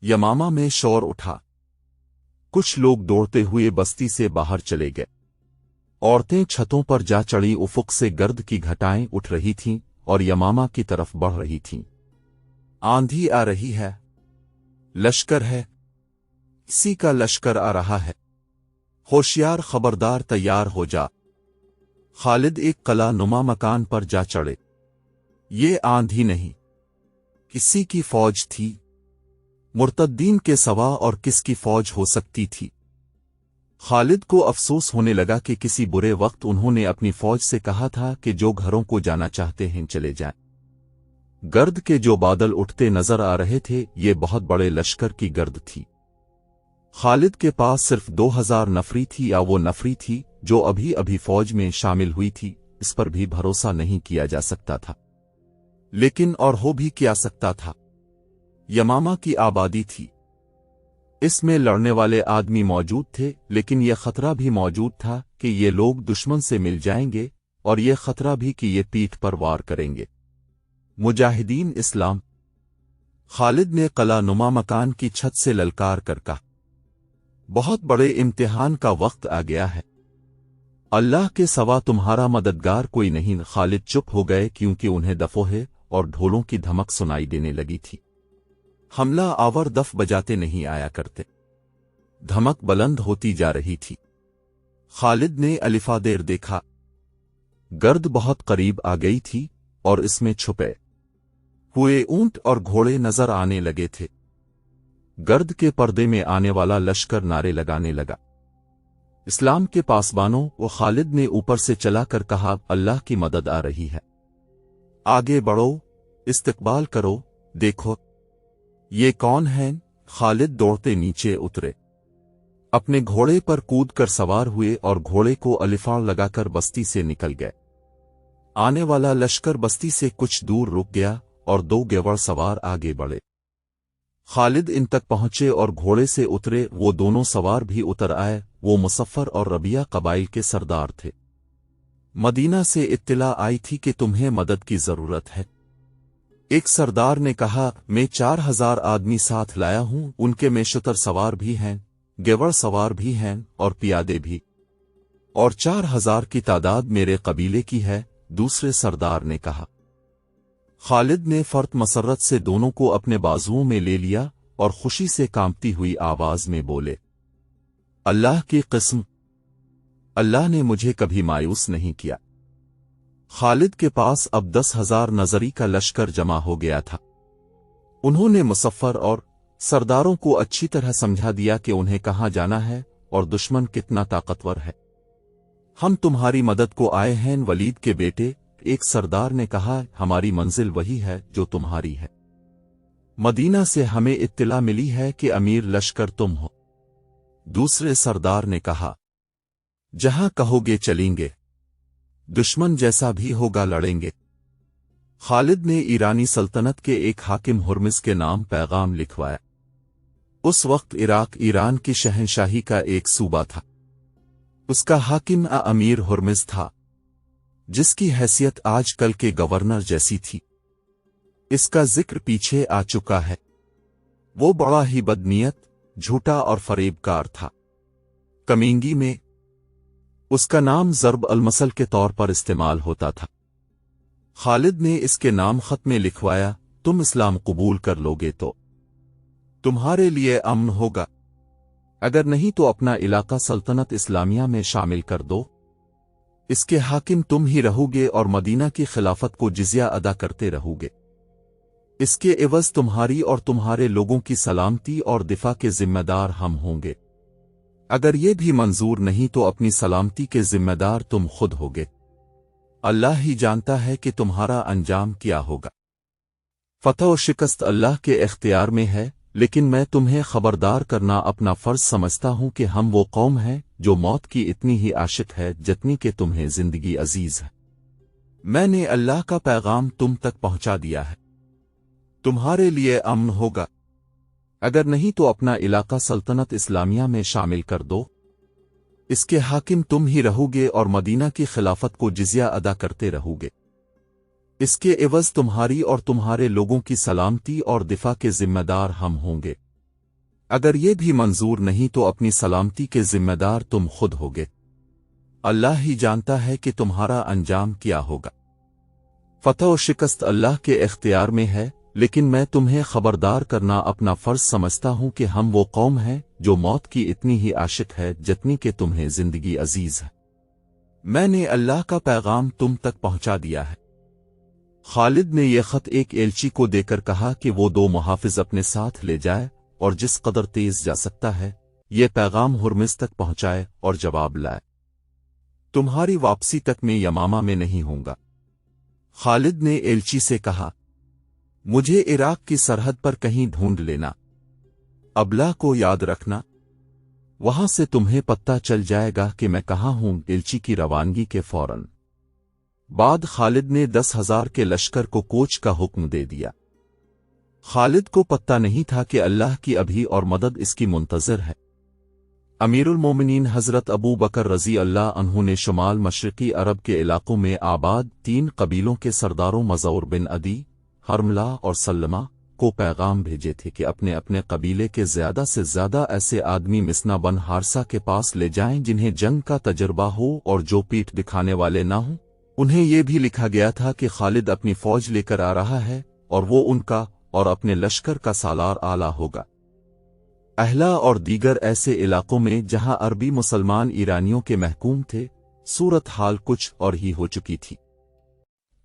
यमामा में शोर उठा। कुछ लोग दौड़ते हुए बस्ती से बाहर चले गए। औरतें छतों पर जा चढ़ी। उफुक से गर्द की घटाएं उठ रही थीं और यमामा की तरफ बढ़ रही थीं। आंधी आ रही है, लश्कर है, किसी का लश्कर आ रहा है। होशियार, खबरदार, तैयार हो जा। खालिद एक कला नुमा मकान पर जा चढ़े। ये आंधी नहीं, किसी की फौज थी। मुर्तद्दीन के सवा और किसकी फौज हो सकती थी। खालिद को अफसोस होने लगा कि किसी बुरे वक्त उन्होंने अपनी फौज से कहा था कि जो घरों को जाना चाहते हैं चले जाएं। गर्द के जो बादल उठते नजर आ रहे थे, ये बहुत बड़े लश्कर की गर्द थी। खालिद के पास सिर्फ 2000 नफरी थी, या वो नफरी थी जो अभी अभी फौज में शामिल हुई थी। इस पर भी भरोसा नहीं किया जा सकता था। लेकिन और हो भी क्या सकता था। यमामा की आबादी थी, इसमें लड़ने वाले आदमी मौजूद थे, लेकिन यह खतरा भी मौजूद था कि ये लोग दुश्मन से मिल जाएंगे, और यह खतरा भी कि ये पीठ पर वार करेंगे। मुजाहिदीन इस्लाम। खालिद ने कला नुमा मकान की छत से ललकार कर कहा, बहुत बड़े इम्तिहान का वक्त आ गया है। अल्लाह के सवा तुम्हारा मददगार कोई नहीं। खालिद चुप हो गए, क्योंकि उन्हें दफोहे और ढोलों की धमक सुनाई देने लगी थी। हमला आवर दफ बजाते नहीं आया करते। धमक बुलंद होती जा रही थी। खालिद ने अलिफा देर देखा। गर्द बहुत करीब आ गई थी और इसमें छुपे हुए ऊंट और घोड़े नजर आने लगे थे। गर्द के पर्दे में आने वाला लश्कर नारे लगाने लगा। इस्लाम के पासबानों, वो खालिद ने ऊपर से चलाकर कहा, अल्लाह की मदद आ रही है। आगे बढ़ो, इस्तकबाल करो, देखो ये कौन है। खालिद दौड़ते नीचे उतरे, अपने घोड़े पर कूदकर सवार हुए और घोड़े को अलिफाड़ लगाकर बस्ती से निकल गए। आने वाला लश्कर बस्ती से कुछ दूर रुक गया और 2 गेवड़ सवार आगे बढ़े। खालिद इन तक पहुंचे और घोड़े से उतरे। वो दोनों सवार भी उतर आए। वो मुसफ्फर और रबिया कबाइल के सरदार थे। मदीना से इत्तिला आई थी कि तुम्हें मदद की जरूरत है। एक सरदार ने कहा, मैं 4000 आदमी साथ लाया हूं। उनके में शुतर सवार भी हैं, गेवड़ सवार भी हैं और पियादे भी, और 4000 की तादाद मेरे कबीले की है। दूसरे सरदार ने कहा। खालिद ने फर्त मसरत से दोनों को अपने बाजुओं में ले लिया और खुशी से कांपती हुई आवाज में बोले, अल्लाह की कसम, अल्लाह ने मुझे कभी मायूस नहीं किया। खालिद के पास अब 10,000 नजरी का लश्कर जमा हो गया था। उन्होंने मुसफ्फर और सरदारों को अच्छी तरह समझा दिया कि उन्हें कहां जाना है और दुश्मन कितना ताकतवर है। हम तुम्हारी मदद को आए हैं, वलीद के बेटे। एक सरदार ने कहा, हमारी मंजिल वही है जो तुम्हारी है। मदीना से हमें इत्तिला मिली है कि अमीर लश्कर तुम हो। दूसरे सरदार ने कहा, जहां कहोगे चलेंगे, दुश्मन जैसा भी होगा लड़ेंगे। खालिद ने ईरानी सल्तनत के एक हाकिम हुर्मिज के नाम पैगाम लिखवाया। उस वक्त इराक ईरान की शहंशाही का एक सूबा था। उसका हाकिम अमीर हुर्मिज था, जिसकी हैसियत आजकल के गवर्नर जैसी थी। इसका जिक्र पीछे आ चुका है। वो बड़ा ही बदनीयत, झूठा और फरेबकार था। कमींगी में उसका नाम ज़र्ब अलमसल के तौर पर इस्तेमाल होता था। खालिद ने इसके नाम खत में लिखवाया, तुम इस्लाम कबूल कर लोगे तो तुम्हारे लिए अमन होगा, अगर नहीं तो अपना इलाका सल्तनत इस्लामिया में शामिल कर दो। इसके हाकिम तुम ही रहोगे और मदीना की खिलाफत को जिज़िया अदा करते रहोगे। इसके एवज तुम्हारी और तुम्हारे लोगों की सलामती और दिफा के जिम्मेदार हम होंगे। अगर ये भी मंजूर नहीं तो अपनी सलामती के जिम्मेदार तुम खुद होगे। अल्लाह ही जानता है कि तुम्हारा अंजाम क्या होगा। फतह और शिकस्त अल्लाह के इख्तियार में है, लेकिन मैं तुम्हें खबरदार करना अपना फर्ज समझता हूं कि हम वो कौम हैं जो मौत की इतनी ही आशिक है जितनी कि तुम्हें जिंदगी अजीज है। मैंने अल्लाह का पैगाम तुम तक पहुंचा दिया है। तुम्हारे लिए अमन होगा, अगर नहीं तो अपना इलाका सल्तनत इस्लामिया में शामिल कर दो। इसके हाकिम तुम ही रहोगे और मदीना की खिलाफत को जिज़िया अदा करते रहोगे। इसके एवज तुम्हारी और तुम्हारे लोगों की सलामती और दिफा के जिम्मेदार हम होंगे। اگر یہ بھی منظور نہیں تو اپنی سلامتی کے ذمہ دار تم خود ہوگے۔ اللہ ہی جانتا ہے کہ تمہارا انجام کیا ہوگا۔ فتح و شکست اللہ کے اختیار میں ہے، لیکن میں تمہیں خبردار کرنا اپنا فرض سمجھتا ہوں کہ ہم وہ قوم ہیں جو موت کی اتنی ہی عاشق ہے جتنی کہ تمہیں زندگی عزیز ہے۔ میں نے اللہ کا پیغام تم تک پہنچا دیا ہے۔ خالد نے یہ خط ایک ایلچی کو دے کر کہا کہ وہ 2 محافظ اپنے ساتھ لے جائے اور جس قدر تیز جا سکتا ہے یہ پیغام ہرمز تک پہنچائے اور جواب لائے۔ تمہاری واپسی تک میں یمامہ میں نہیں ہوں گا۔ خالد نے ایلچی سے کہا، مجھے عراق کی سرحد پر کہیں ڈھونڈ لینا، ابلا کو یاد رکھنا، وہاں سے تمہیں پتہ چل جائے گا کہ میں کہاں ہوں۔ ایلچی کی روانگی کے فوراً بعد خالد نے 10,000 کے لشکر کو کوچ کا حکم دے دیا۔ خالد کو پتہ نہیں تھا کہ اللہ کی ابھی اور مدد اس کی منتظر ہے۔ امیر المومنین حضرت ابو بکر رضی اللہ عنہ نے شمال مشرقی عرب کے علاقوں میں آباد 3 قبیلوں کے سرداروں مزور بن عدی، حرملہ اور سلمہ کو پیغام بھیجے تھے کہ اپنے اپنے قبیلے کے زیادہ سے زیادہ ایسے آدمی مسنا بن حارثہ کے پاس لے جائیں جنہیں جنگ کا تجربہ ہو اور جو پیٹھ دکھانے والے نہ ہوں۔ انہیں یہ بھی لکھا گیا تھا کہ خالد اپنی فوج لے کر آ رہا ہے اور وہ ان کا اور اپنے لشکر کا سالار اعلیٰ ہوگا۔ اہلا اور دیگر ایسے علاقوں میں جہاں عربی مسلمان ایرانیوں کے محکوم تھے صورتحال کچھ اور ہی ہو چکی تھی۔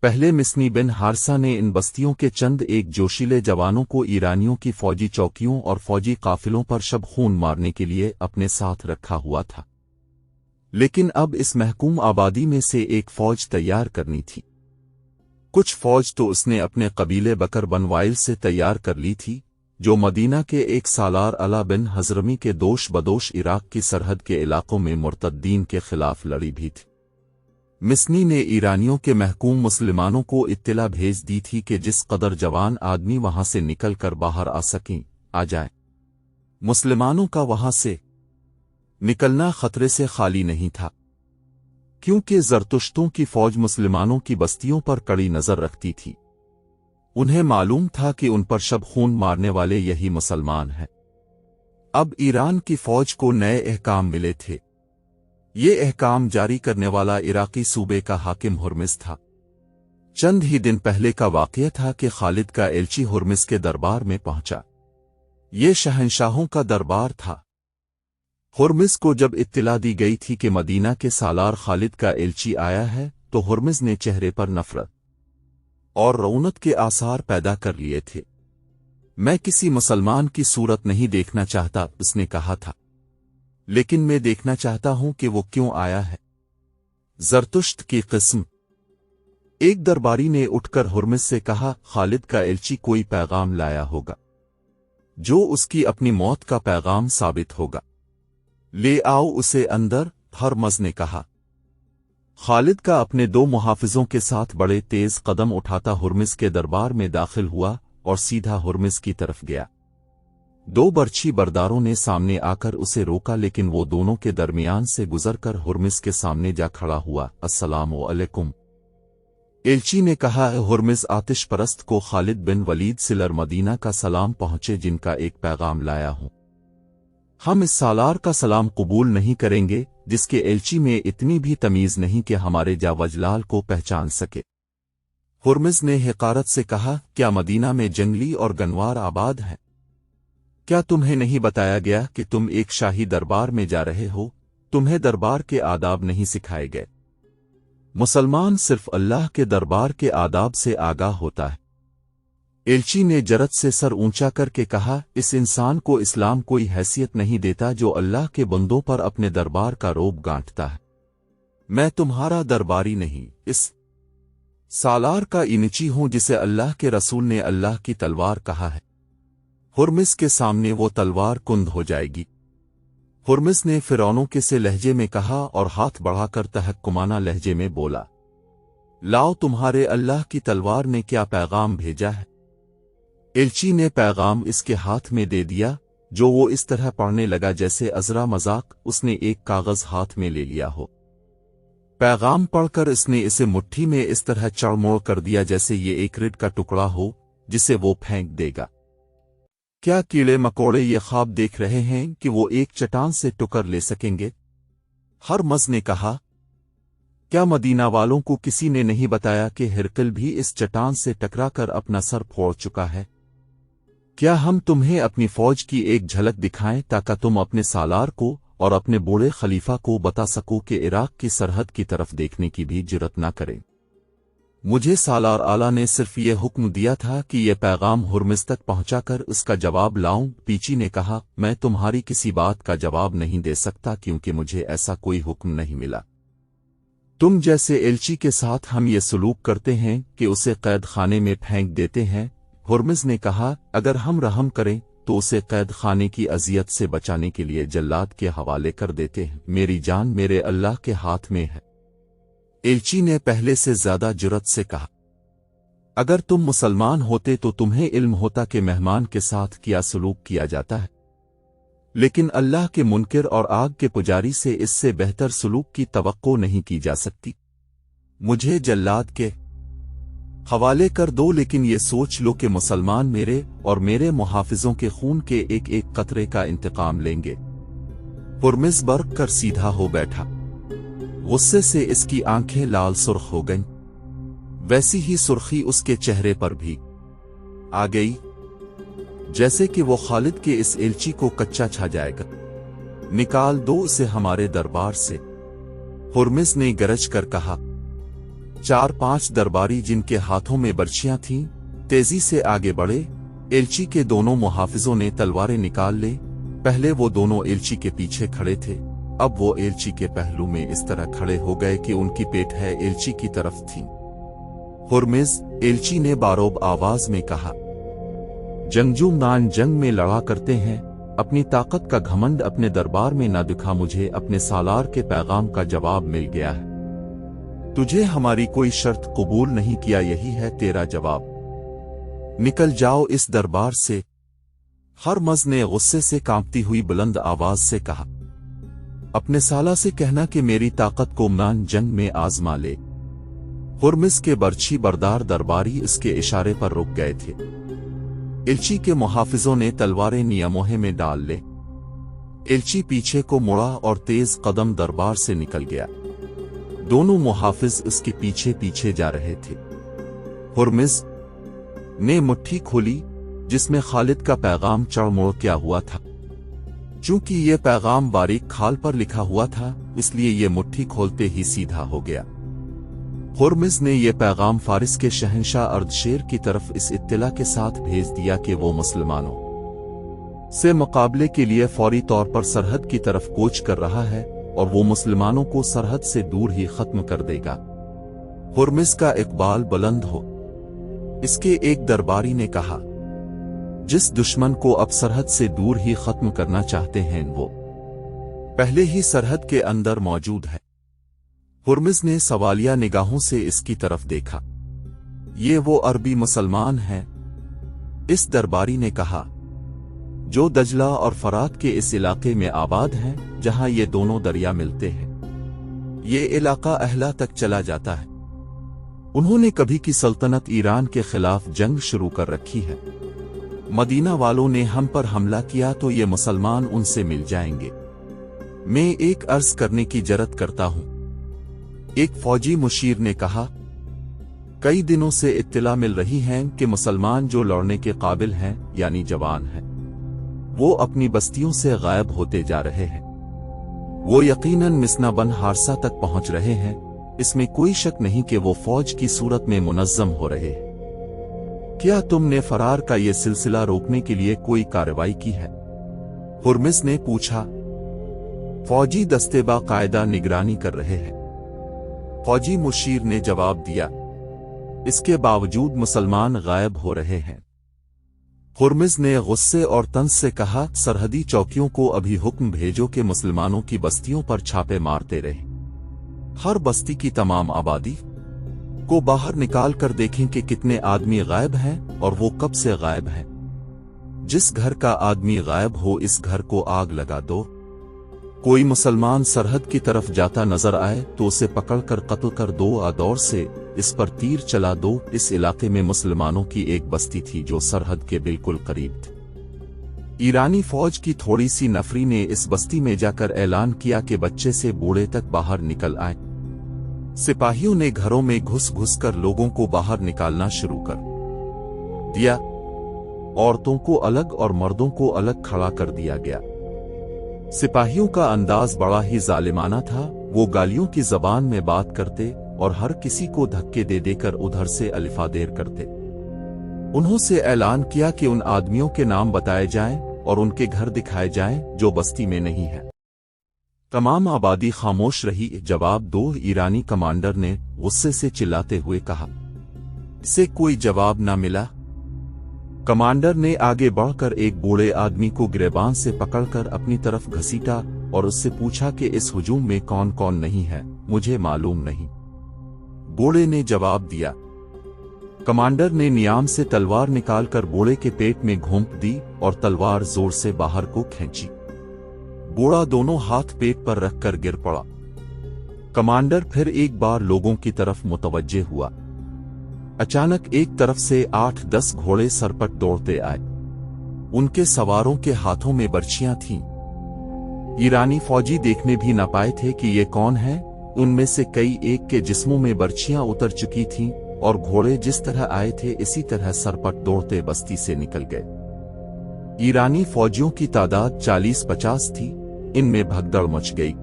پہلے مسنی بن حارثہ نے ان بستیوں کے چند ایک جوشیلے جوانوں کو ایرانیوں کی فوجی چوکیوں اور فوجی قافلوں پر شب خون مارنے کے لیے اپنے ساتھ رکھا ہوا تھا، لیکن اب اس محکوم آبادی میں سے ایک فوج تیار کرنی تھی۔ کچھ فوج تو اس نے اپنے قبیلے بکر بن وائل سے تیار کر لی تھی، جو مدینہ کے ایک سالار علا بن حضرمی کے دوش بدوش عراق کی سرحد کے علاقوں میں مرتدین کے خلاف لڑی بھی تھی۔ مسنی نے ایرانیوں کے محکوم مسلمانوں کو اطلاع بھیج دی تھی کہ جس قدر جوان آدمی وہاں سے نکل کر باہر آ سکیں آ جائیں۔ مسلمانوں کا وہاں سے نکلنا خطرے سے خالی نہیں تھا، کیونکہ زرتشتوں کی فوج مسلمانوں کی بستیوں پر کڑی نظر رکھتی تھی۔ انہیں معلوم تھا کہ ان پر شب خون مارنے والے یہی مسلمان ہیں۔ اب ایران کی فوج کو نئے احکام ملے تھے۔ یہ احکام جاری کرنے والا عراقی صوبے کا حاکم ہرمز تھا۔ چند ہی دن پہلے کا واقعہ تھا کہ خالد کا ایلچی ہرمز کے دربار میں پہنچا۔ یہ شہنشاہوں کا دربار تھا۔ ہرمز کو جب اطلاع دی گئی تھی کہ مدینہ کے سالار خالد کا ایلچی آیا ہے تو ہرمز نے چہرے پر نفرت اور رعونت کے آثار پیدا کر لیے تھے۔ میں کسی مسلمان کی صورت نہیں دیکھنا چاہتا، اس نے کہا تھا، لیکن میں دیکھنا چاہتا ہوں کہ وہ کیوں آیا ہے۔ زرتشت کی قسم۔ ایک درباری نے اٹھ کر ہرمز سے کہا، خالد کا ایلچی کوئی پیغام لایا ہوگا جو اس کی اپنی موت کا پیغام ثابت ہوگا، لے آؤ اسے اندر۔ ہرمز نے کہا۔ خالد کا اپنے 2 محافظوں کے ساتھ بڑے تیز قدم اٹھاتا ہرمز کے دربار میں داخل ہوا اور سیدھا ہرمز کی طرف گیا۔ 2 برچھی برداروں نے سامنے آ کر اسے روکا، لیکن وہ دونوں کے درمیان سے گزر کر ہرمز کے سامنے جا کھڑا ہوا۔ السلام علیکم۔ ایلچی نے کہا، ہرمز آتش پرست کو خالد بن ولید سلر مدینہ کا سلام پہنچے جن کا ایک پیغام لایا ہوں۔ ہم اس سالار کا سلام قبول نہیں کریں گے جس کے ایلچی میں اتنی بھی تمیز نہیں کہ ہمارے جا وجلال کو پہچان سکے۔ ہرمز نے حقارت سے کہا، کیا مدینہ میں جنگلی اور گنوار آباد ہیں؟ کیا تمہیں نہیں بتایا گیا کہ تم ایک شاہی دربار میں جا رہے ہو؟ تمہیں دربار کے آداب نہیں سکھائے گئے؟ مسلمان صرف اللہ کے دربار کے آداب سے آگاہ ہوتا ہے۔ ایلچی نے جرت سے سر اونچا کر کے کہا، اس انسان کو اسلام کوئی حیثیت نہیں دیتا جو اللہ کے بندوں پر اپنے دربار کا روب گانٹتا ہے۔ میں تمہارا درباری نہیں، اس سالار کا انچی ہوں جسے اللہ کے رسول نے اللہ کی تلوار کہا ہے۔ ہرمز کے سامنے وہ تلوار کند ہو جائے گی۔ ہرمز نے فرعونوں کے سے لہجے میں کہا اور ہاتھ بڑھا کر تحکمانہ لہجے میں بولا، لاؤ تمہارے اللہ کی تلوار نے کیا پیغام بھیجا ہے؟ ایلچی نے پیغام اس کے ہاتھ میں دے دیا، جو وہ اس طرح پڑھنے لگا جیسے ازرا مذاق اس نے ایک کاغذ ہاتھ میں لے لیا ہو۔ پیغام پڑھ کر اس نے اسے مٹھی میں اس طرح چڑھ موڑ کر دیا جیسے یہ ایک رٹ کا ٹکڑا ہو جسے وہ پھینک دے گا۔ क्या कीड़े मकोड़े ये ख्वाब देख रहे हैं कि वो एक चट्टान से टुकर ले सकेंगे? हरमज ने कहा, क्या मदीना वालों को किसी ने नहीं बताया कि हिरकल भी इस चट्टान से टकराकर अपना सर फोड़ चुका है? क्या हम तुम्हें अपनी फौज की एक झलक दिखाएं ताकि तुम अपने सालार को और अपने बूढ़े खलीफा को बता सको कि इराक की सरहद की तरफ देखने की भी जुर्रत न करें? मुझे सालार आला ने सिर्फ ये हुक्म दिया था कि ये पैगाम हुर्मिज़ तक पहुंचाकर उसका जवाब लाऊं। पीची ने कहा, मैं तुम्हारी किसी बात का जवाब नहीं दे सकता क्योंकि मुझे ऐसा कोई हुक्म नहीं मिला। तुम जैसे एलची के साथ हम ये सलूक करते हैं कि उसे कैद खाने में फेंक देते हैं। हुर्मिज़ ने कहा, अगर हम रहम करें तो उसे कैद खाने की अजियत से बचाने के लिए जल्लाद के हवाले कर देते हैं। मेरी जान मेरे अल्लाह के हाथ में है। एलची ने पहले से ज्यादा जुर्रत से कहा, अगर तुम मुसलमान होते तो तुम्हें इल्म होता कि मेहमान के साथ क्या सलूक किया जाता है, लेकिन अल्लाह के मुनकिर और आग के पुजारी से इससे बेहतर सलूक की तवक्को नहीं की जा सकती। मुझे जल्लाद के हवाले कर दो, लेकिन ये सोच लो कि मुसलमान मेरे और मेरे मुहाफिजों के खून के एक एक कतरे का इंतकाम लेंगे। हुर्मिज़ बर्क कर सीधा हो बैठा। गुस्से से इसकी आंखें लाल सुर्ख हो गईं। वैसी ही सुर्खी उसके चेहरे पर भी आ गई, जैसे कि वो खालिद के इस एलची को कच्चा छा जाएगा। निकाल दो उसे हमारे दरबार से, हुर्मिज़ ने गरज कर कहा। 4-5 दरबारी जिनके हाथों में बर्छियां थीं तेजी से आगे बढ़े। एलची के दोनों मुहाफिजों ने तलवारें निकाल ले। पहले वो दोनों एलची के पीछे खड़े थे, अब वो एलची के पहलू में इस तरह खड़े हो गए कि उनकी पेठें एलची की तरफ थीं। हुर्मिज़, एलची ने बारोब आवाज में कहा, जंगजू नान जंग में लड़ा करते हैं, अपनी ताकत का घमंड अपने दरबार में न दिखा। मुझे अपने सालार के पैगाम का जवाब मिल गया है। तुझे हमारी कोई शर्त कबूल नहीं किया, यही है तेरा जवाब। निकल जाओ इस दरबार से। हरमज ने गुस्से से कांपती हुई बुलंद आवाज से कहा, अपने साला से कहना कि मेरी ताकत को नान जंग में आजमा ले। हुर्मिज़ के बर्छी बरदार दरबारी इसके इशारे पर रुक गए थे। एलची के मुहाफिजों ने तलवारें नियमोहे में डाल ले। एलची पीछे को मुड़ा और तेज कदम दरबार से निकल गया। दोनों मुहाफिज इसके पीछे पीछे जा रहे थे। हुर्मिज़ ने मुट्ठी खोली जिसमें खालिद का पैगाम चढ़ मुड़ क्या हुआ था। चूंकि यह पैगाम बारीक खाल पर लिखा हुआ था, इसलिए यह मुट्ठी खोलते ही सीधा हो गया। हुर्मिज़ ने यह पैगाम फारिस के शहंशाह अर्दशेर की तरफ इस इत्तला के साथ भेज दिया कि वो मुसलमानों से मुकाबले के लिए फौरी तौर पर सरहद की तरफ कूच कर रहा है और वो मुसलमानों को सरहद से दूर ही खत्म कर देगा। हुर्मिज़ का इकबाल बुलंद हो। इसके एक दरबारी ने कहा, जिस दुश्मन को अब सरहद से दूर ही खत्म करना चाहते हैं वो पहले ही सरहद के अंदर मौजूद है। हुर्मिज़ ने सवालिया निगाहों से इसकी तरफ देखा। ये वो अरबी मुसलमान हैं? इस दरबारी ने कहा, जो दजला और फरात के इस इलाके में आबाद हैं जहां ये दोनों दरिया मिलते हैं। ये इलाका अहला तक चला जाता है। उन्होंने कभी की सल्तनत ईरान के खिलाफ जंग शुरू कर रखी है। मदीना वालों ने हम पर हमला किया तो ये मुसलमान उनसे मिल जाएंगे। मैं एक अर्ज करने की जरत करता हूं, एक फौजी मुशीर ने कहा, कई दिनों से इत्तला मिल रही है कि मुसलमान जो लड़ने के काबिल हैं यानी जवान हैं, वो अपनी बस्तियों से गायब होते जा रहे हैं। वो यकीनन मिसना बन हारसा तक पहुंच रहे हैं। इसमें कोई शक नहीं कि वो फौज की सूरत में मुनज़्ज़म हो रहे हैं। क्या तुमने फरार का ये सिलसिला रोकने के लिए कोई कार्रवाई की है? हुर्मिज़ ने पूछा। फौजी दस्ते बाकायदा निगरानी कर रहे हैं, फौजी मुशीर ने जवाब दिया। इसके बावजूद मुसलमान गायब हो रहे हैं। हुर्मिज़ ने गुस्से और तंज से कहा, सरहदी चौकियों को अभी हुक्म भेजो कि मुसलमानों की बस्तियों पर छापे मारते रहे। हर बस्ती की तमाम आबादी को बाहर निकाल कर देखें कि कितने आदमी गायब हैं और वो कब से गायब हैं। जिस घर का आदमी गायब हो इस घर को आग लगा दो। कोई मुसलमान सरहद की तरफ जाता नजर आए तो उसे पकड़कर कत्ल कर दो। आदौर से इस पर तीर चला दो। इस इलाके में मुसलमानों की एक बस्ती थी जो सरहद के बिल्कुल करीब थी। ईरानी फौज की थोड़ी सी नफरी ने इस बस्ती में जाकर ऐलान किया कि बच्चे से बूढ़े तक बाहर निकल आए। सिपाहियों ने घरों में घुस घुस कर लोगों को बाहर निकालना शुरू कर दिया। औरतों को अलग और मर्दों को अलग खड़ा कर दिया गया। सिपाहियों का अंदाज बड़ा ही जालिमाना था। वो गालियों की जबान में बात करते और हर किसी को धक्के दे देकर उधर से अलिफादेर करते। उन्होंने ऐलान किया कि उन आदमियों के नाम बताए जाएं और उनके घर दिखाए जाएं जो बस्ती में नहीं है। तमाम आबादी खामोश रही। जवाब दो, ईरानी कमांडर ने गुस्से से चिल्लाते हुए कहा। से कोई जवाब न मिला। कमांडर ने आगे बढ़कर एक बूढ़े आदमी को गिरेबान से पकड़कर अपनी तरफ घसीटा और उससे पूछा कि इस हुजूम में कौन कौन नहीं है, मुझे मालूम नहीं। बूढ़े ने जवाब दिया। कमांडर ने नियाम से तलवार निकालकर बूढ़े के पेट में घोंप दी और तलवार जोर से बाहर को खींची। बूढ़ा दोनों हाथ पेट पर रखकर गिर पड़ा। कमांडर फिर एक बार लोगों की तरफ मुतवज्जे हुआ। अचानक एक तरफ से 8-10 घोड़े सरपट दौड़ते आए। उनके सवारों के हाथों में बर्छियां थीं। ईरानी फौजी देखने भी न पाए थे कि ये कौन है। उनमें से कई एक के जिस्मों में बर्छियां उतर चुकी थीं और घोड़े जिस तरह आए थे इसी तरह सरपट दौड़ते बस्ती से निकल गए। ईरानी फौजियों की तादाद 40-50 थी। इनमें भगदड़ मच गई।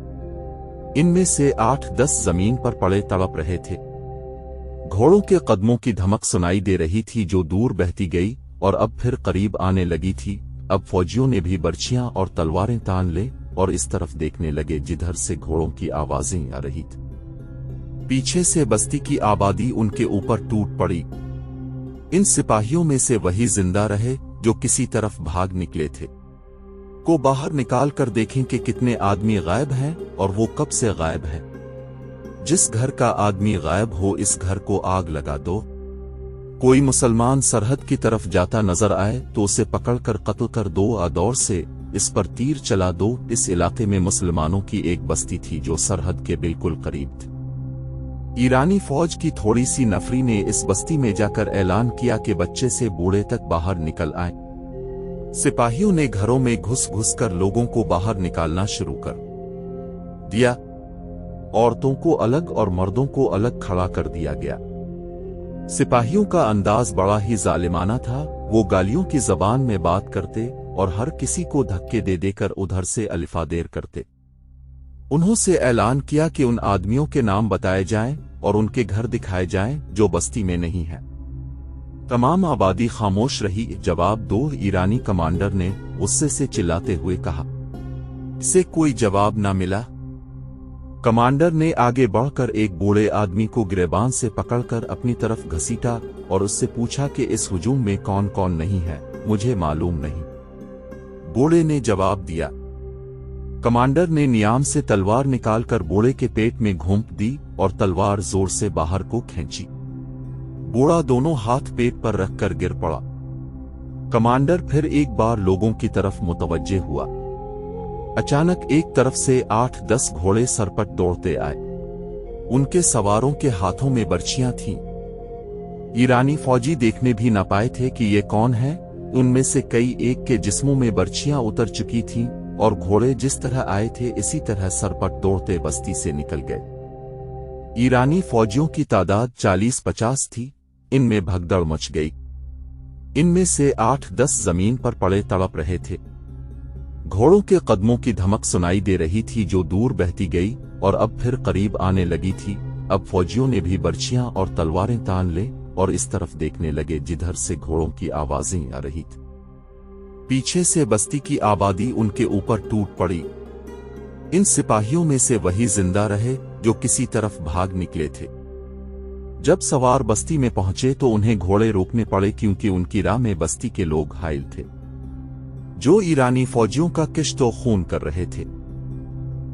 इनमें से 8-10 जमीन पर पड़े तड़प रहे थे। घोड़ों के कदमों की धमक सुनाई दे रही थी जो दूर बहती गई और अब फिर करीब आने लगी थी। अब फौजियों ने भी बर्छियां और तलवारें तान ले और इस तरफ देखने लगे जिधर से घोड़ों की आवाजें आ रही थी। पीछे से बस्ती की आबादी उनके ऊपर टूट पड़ी। इन सिपाहियों में से वही जिंदा रहे जो किसी तरफ भाग निकले थे। को बाहर निकाल कर देखें कि कितने आदमी गायब हैं और वो कब से गायब है। जिस घर का आदमी गायब हो इस घर को आग लगा दो। कोई मुसलमान सरहद की तरफ जाता नजर आए तो उसे पकड़कर कत्ल कर दो। आदौर से इस पर तीर चला दो। इस इलाके में मुसलमानों की एक बस्ती थी जो सरहद के बिल्कुल करीब थी। ईरानी फौज की थोड़ी सी नफरी ने इस बस्ती में जाकर ऐलान किया कि बच्चे से बूढ़े तक बाहर निकल आए। सिपाहियों ने घरों में घुस घुस कर लोगों को बाहर निकालना शुरू कर दिया। औरतों को अलग और मर्दों को अलग खड़ा कर दिया गया। सिपाहियों का अंदाज बड़ा ही जालिमाना था। वो गालियों की जबान में बात करते और हर किसी को धक्के दे देकर उधर से अलिफादेर करते। उन्होंने ऐलान किया कि उन आदमियों के नाम बताए जाएं और उनके घर दिखाए जाएं जो बस्ती में नहीं है। तमाम आबादी खामोश रही। जवाब दो, ईरानी कमांडर ने गुस्से से चिल्लाते हुए कहा। से कोई जवाब न मिला। कमांडर ने आगे बढ़कर एक बूढ़े आदमी को गिरेबान से पकड़कर अपनी तरफ घसीटा और उससे पूछा कि इस हुजूम में कौन कौन नहीं है, मुझे मालूम नहीं। बूढ़े ने जवाब दिया। कमांडर ने नियाम से तलवार निकालकर बूढ़े के पेट में घोंप दी और तलवार जोर से बाहर को खींची। बूढ़ा दोनों हाथ पेट पर रखकर गिर पड़ा। कमांडर फिर एक बार लोगों की तरफ मुतवज्जे हुआ। अचानक एक तरफ से 8-10 घोड़े सरपट दौड़ते आए। उनके सवारों के हाथों में बर्छियां थीं। ईरानी फौजी देखने भी न पाए थे कि ये कौन है। उनमें से कई एक के जिस्मों में बर्छियां उतर चुकी थीं और घोड़े जिस तरह आए थे इसी तरह सरपट दौड़ते बस्ती से निकल गए। ईरानी फौजियों की तादाद 40-50 थी। इनमें भगदड़ मच गई। इनमें से 8-10 जमीन पर पड़े तड़प रहे थे। घोड़ों के कदमों की धमक सुनाई दे रही थी जो दूर बहती गई और अब फिर करीब आने लगी थी। अब फौजियों ने भी बर्छियां और तलवारें तान ले और इस तरफ देखने लगे जिधर से घोड़ों की आवाजें आ रही थी। पीछे से बस्ती की आबादी उनके ऊपर टूट पड़ी। इन सिपाहियों में से वही जिंदा रहे जो किसी तरफ भाग निकले थे। जब सवार बस्ती में पहुंचे तो उन्हें घोड़े रोकने पड़े क्योंकि उनकी राह में बस्ती के लोग घायल थे जो ईरानी फौजियों का किश्तो खून कर रहे थे।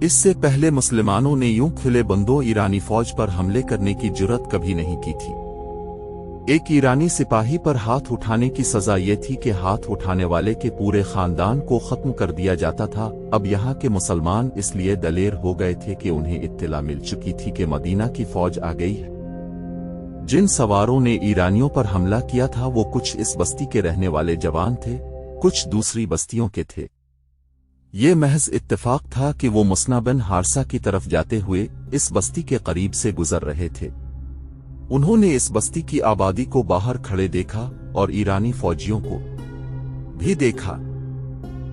इससे पहले मुसलमानों ने यूं खुले बंदों ईरानी फौज पर हमले करने की जुर्रत कभी नहीं की थी। एक ईरानी सिपाही पर हाथ उठाने की सजा यह थी कि हाथ उठाने वाले के पूरे खानदान को खत्म कर दिया जाता था। अब यहाँ के मुसलमान इसलिए दलेर हो गए थे कि उन्हें इत्तला मिल चुकी थी कि मदीना की फौज आ गई है। जिन सवारों ने ईरानियों पर हमला किया था वो कुछ इस बस्ती के रहने वाले जवान थे। कुछ दूसरी बस्तियों के थे। ये महज इत्तेफाक था कि वो मुस्ना बिन हारसा की तरफ जाते हुए इस बस्ती के करीब से गुजर रहे थे। उन्होंने इस बस्ती की आबादी को बाहर खड़े देखा और ईरानी फौजियों को भी देखा।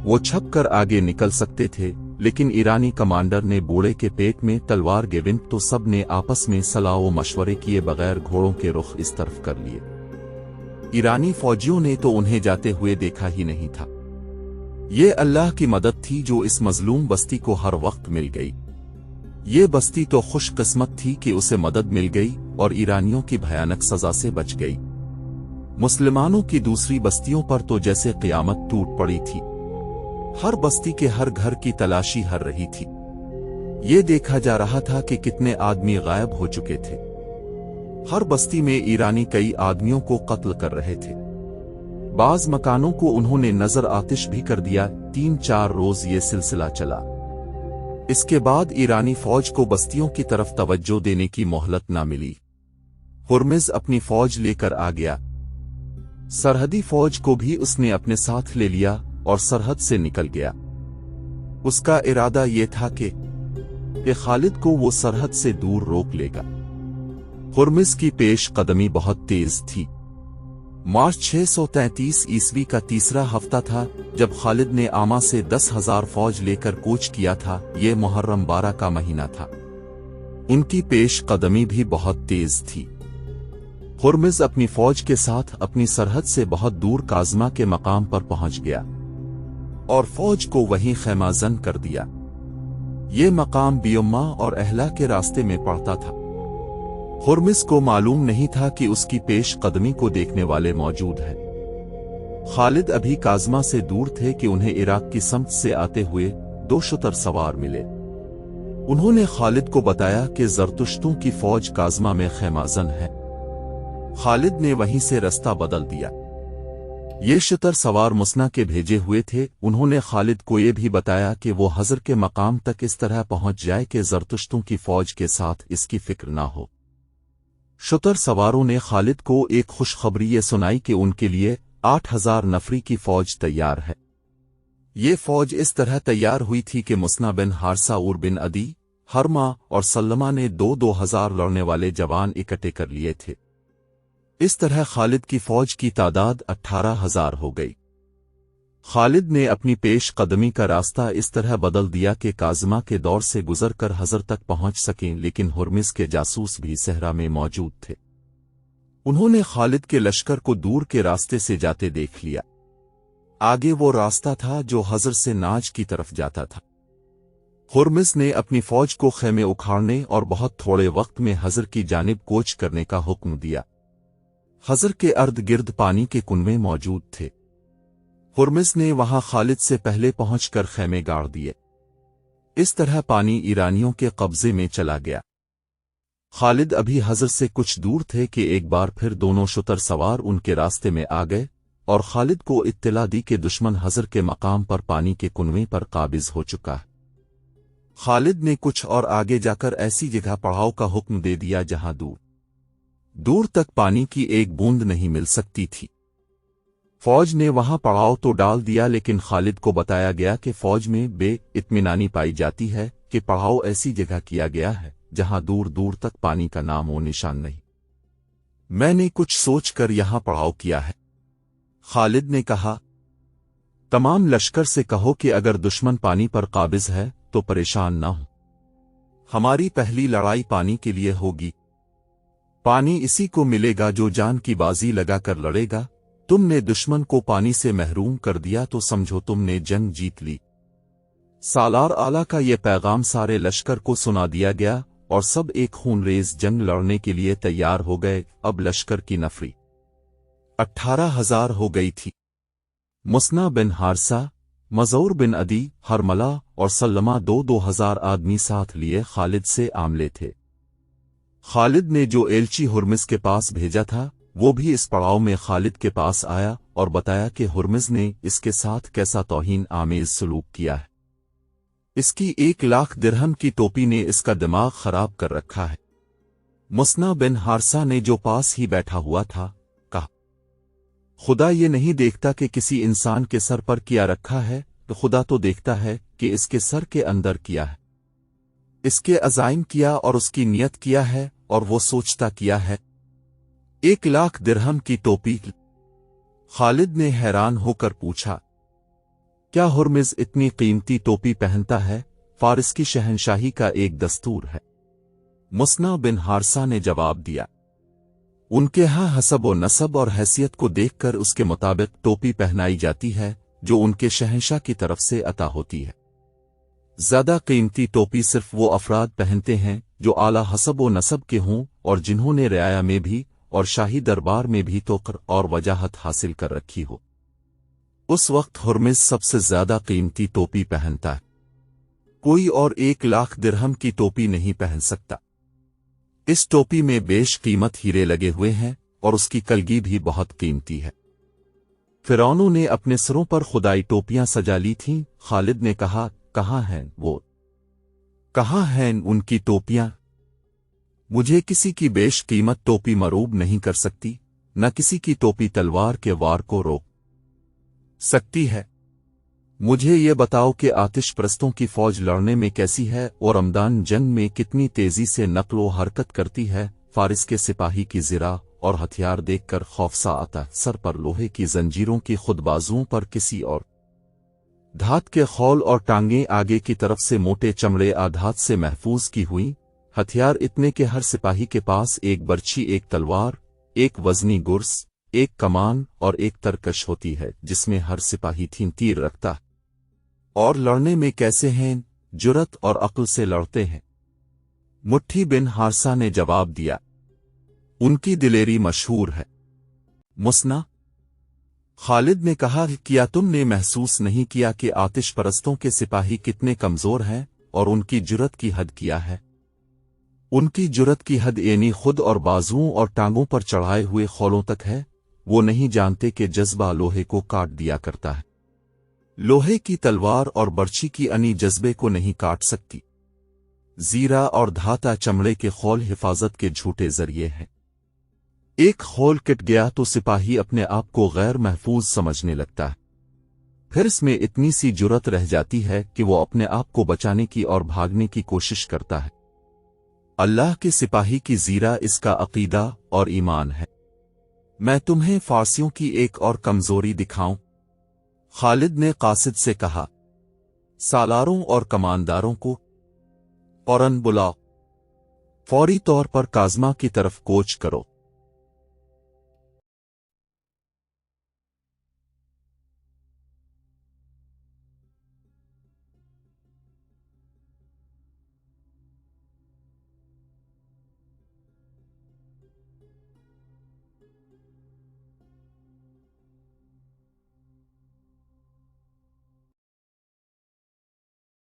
वो छप कर आगे निकल सकते थे, लेकिन ईरानी कमांडर ने बूढ़े के पेट में तलवार गेविन तो सब ने आपस में सलाह व मशवरे किए बगैर घोड़ों के रुख इस तरफ कर लिए। ईरानी फौजियों ने तो उन्हें जाते हुए देखा ही नहीं था। ये अल्लाह की मदद थी जो इस मजलूम बस्ती को हर वक्त मिल गई। ये बस्ती तो खुशकिस्मत थी कि उसे मदद मिल गई और ईरानियों की भयानक सजा से बच गई। मुसलमानों की दूसरी बस्तियों पर तो जैसे क़यामत टूट पड़ी थी। हर बस्ती के हर घर की तलाशी हर रही थी। ये देखा जा रहा था कि कितने आदमी गायब हो चुके थे। हर बस्ती में ईरानी कई आदमियों को कत्ल कर रहे थे। बाज मकानों को उन्होंने नजर आतिश भी कर दिया। 3-4 रोज ये सिलसिला चला। इसके बाद ईरानी फौज को बस्तियों की तरफ तवज्जो देने की मोहलत न मिली। हुर्मिज अपनी फौज लेकर आ गया। सरहदी फौज को भी उसने अपने साथ ले लिया और सरहद से निकल गया। उसका इरादा यह था कि खालिद को वो सरहद से दूर रोक लेगा। हुर्मिज की पेश कदमी बहुत तेज थी। मार्च 633 ईस्वी का तीसरा हफ्ता था जब खालिद ने आमा से 10,000 फौज लेकर कूच किया था। ये मुहर्रम 12 का महीना था। उनकी पेश कदमी भी बहुत तेज थी। हुर्मिज अपनी फौज के साथ अपनी सरहद से बहुत दूर काज़मा के मकाम पर पहुंच गया और फौज को वहीं खैमाजन कर दिया। ये मकाम बियम्मा और अहला के रास्ते में पड़ता था। हुर्मिज को मालूम नहीं था कि उसकी पेश कदमी को देखने वाले मौजूद हैं। खालिद अभी काज़मा से दूर थे कि उन्हें इराक की समत से आते हुए 2 शुतर सवार मिले। उन्होंने खालिद को बताया कि जरतुश्तों की फौज काज़मा में खैमाजन है। खालिद ने वहीं से रास्ता बदल दिया। ये शुतर सवार मुसना के भेजे हुए थे। उन्होंने खालिद को यह भी बताया कि वो हजर के मकाम तक इस तरह पहुंच जाए कि जरतुश्तों की फौज के साथ इसकी फिक्र ना हो। शुतर सवारों ने खालिद को एक खुशखबरी ये सुनाई कि उनके लिए 8,000 नफरी की फौज तैयार है। ये फौज इस तरह तैयार हुई थी कि मुसना बिन हारसा उर बिन अदी, हरमा और सल्लमा ने 2,000 लड़ने वाले जवान इकट्ठे कर लिए थे। इस तरह खालिद की फौज की तादाद 18,000 हो गई। खालिद ने अपनी पेश कदमी का रास्ता इस तरह बदल दिया कि काज़मा के दौर से गुजरकर हजर तक पहुंच सकें, लेकिन हुर्मिज के जासूस भी सहरा में मौजूद थे। उन्होंने खालिद के लश्कर को दूर के रास्ते से जाते देख लिया। आगे वो रास्ता था जो हजर से नाज की तरफ जाता था। हुर्मिज ने अपनी फौज को खेमे उखाड़ने और बहुत थोड़े वक्त में हजर की जानिब कोच करने का हुक्म दिया। हजर के अर्द गिर्द पानी के कुनवे मौजूद थे। हुर्मिज ने वहां खालिद से पहले पहुंचकर खेमे गाड़ दिए। इस तरह पानी ईरानियों के कब्जे में चला गया। खालिद अभी हजर से कुछ दूर थे कि एक बार फिर दोनों शुतर सवार उनके रास्ते में आ गए और खालिद को इत्तला दी कि दुश्मन हजर के मकाम पर पानी के कुनवे पर काबिज हो चुका है। खालिद ने कुछ और आगे जाकर ऐसी जगह पड़ाव का हुक्म दे दिया जहां दूर तक पानी की एक बूंद नहीं मिल सकती थी। फौज ने वहां पड़ाव तो डाल दिया, लेकिन खालिद को बताया गया कि फौज में बेइत्मीनानी पाई जाती है कि पड़ाव ऐसी जगह किया गया है जहां दूर दूर तक पानी का नाम और निशान नहीं। मैंने कुछ सोचकर यहां पड़ाव किया है। खालिद ने कहा, तमाम लश्कर से कहो कि अगर दुश्मन पानी पर काबिज है तो परेशान ना हो। हमारी पहली लड़ाई पानी के लिए होगी। पानी इसी को मिलेगा जो जान की बाजी लगाकर लड़ेगा। तुमने दुश्मन को पानी से महरूम कर दिया तो समझो तुमने जंग जीत ली। सालार आला का यह पैगाम सारे लश्कर को सुना दिया गया और सब एक खूनरेज जंग लड़ने के लिए तैयार हो गए। अब लश्कर की नफरी 18,000 हो गई थी। मुसना बिन हारसा, मज़ऊर बिन अदी, हरमला और सल्लमा 2,000 आदमी साथ लिए खालिद से आमले थे। खालिद ने जो एलची हुर्मिज के पास भेजा था वो भी इस पड़ाव में खालिद के पास आया और बताया कि हुर्मिज ने इसके साथ कैसा तौहीन आमेज सलूक किया है। इसकी 1,00,000 दिरहम की टोपी ने इसका दिमाग खराब कर रखा है। मुसना बिन हारसा ने जो पास ही बैठा हुआ था कहा, خدا یہ نہیں دیکھتا کہ کسی انسان کے سر پر کیا رکھا ہے، تو خدا تو دیکھتا ہے کہ اس کے سر کے اندر کیا ہے، اس کے عزائم کیا اور اس کی نیت کیا ہے اور وہ سوچتا کیا ہے۔ 1,00,000 درہم کی ٹوپی؟ خالد نے حیران ہو کر پوچھا، کیا ہرمز اتنی قیمتی ٹوپی پہنتا ہے؟ فارس کی شہنشاہی کا ایک دستور ہے، مصنع بن حارثہ نے جواب دیا۔ ان کے ہاں حسب و نسب اور حیثیت کو دیکھ کر اس کے مطابق ٹوپی پہنائی جاتی ہے جو ان کے شہنشاہ کی طرف سے عطا ہوتی ہے۔ زیادہ قیمتی ٹوپی صرف وہ افراد پہنتے ہیں جو اعلیٰ حسب و نسب کے ہوں اور جنہوں نے رعایا میں بھی اور شاہی دربار میں بھی توقر اور وجاہت حاصل کر رکھی ہو۔ اس وقت ہرمز سب سے زیادہ قیمتی ٹوپی پہنتا ہے، کوئی اور 1,00,000 درہم کی ٹوپی نہیں پہن سکتا۔ اس ٹوپی میں بیش قیمت ہیرے لگے ہوئے ہیں اور اس کی کلگی بھی بہت قیمتی ہے۔ فرعونوں نے اپنے سروں پر خدائی ٹوپیاں سجا لی تھیں۔ خالد نے کہا، کہاں ہیں وہ؟ کہاں ہیں ان کی ٹوپیاں؟ مجھے کسی کی بیش قیمت ٹوپی مروب نہیں کر سکتی، نہ کسی کی ٹوپی تلوار کے وار کو روک سکتی ہے۔ مجھے یہ بتاؤ کہ آتش پرستوں کی فوج لڑنے میں کیسی ہے اور رمضان جنگ میں کتنی تیزی سے نقل و حرکت کرتی ہے۔ فارس کے سپاہی کی زرہ اور ہتھیار دیکھ کر خوفزا آتا، سر پر لوہے کی زنجیروں کی خود بازوؤں پر کسی اور دھات کے خول اور ٹانگیں آگے کی طرف سے موٹے چمڑے آدھات سے محفوظ کی ہوئی، ہتھیار اتنے کہ ہر سپاہی کے پاس ایک برچھی، ایک تلوار، ایک وزنی گرز، ایک کمان اور ایک ترکش ہوتی ہے جس میں ہر سپاہی تیر رکھتا ہے۔ اور لڑنے میں کیسے ہیں؟ جرت اور عقل سے لڑتے ہیں۔ مٹھی بن حارثہ نے جواب دیا، ان کی دلیری مشہور ہے۔ مصنع خالد نے کہا، کیا تم نے محسوس نہیں کیا کہ آتش پرستوں کے سپاہی کتنے کمزور ہیں اور ان کی جرت کی حد کیا ہے؟ ان کی جرت کی حد یعنی خود اور بازوؤں اور ٹانگوں پر چڑھائے ہوئے خولوں تک ہے۔ وہ نہیں جانتے کہ جذبہ لوہے کو کاٹ دیا کرتا ہے، لوہے کی تلوار اور برچھی کی انی جذبے کو نہیں کاٹ سکتی۔ زیرہ اور دھاتا چمڑے کے خول حفاظت کے جھوٹے ذریعے ہیں۔ ایک خول کٹ گیا تو سپاہی اپنے آپ کو غیر محفوظ سمجھنے لگتا ہے، پھر اس میں اتنی سی جرت رہ جاتی ہے کہ وہ اپنے آپ کو بچانے کی اور بھاگنے کی کوشش کرتا ہے۔ اللہ کے سپاہی کی زیرہ اس کا عقیدہ اور ایمان ہے۔ میں تمہیں فارسیوں کی ایک اور کمزوری دکھاؤں؟ خالد نے قاصد سے کہا، سالاروں اور کمانداروں کو فوراً بلاؤ، فوری طور پر کاظمہ کی طرف کوچ کرو۔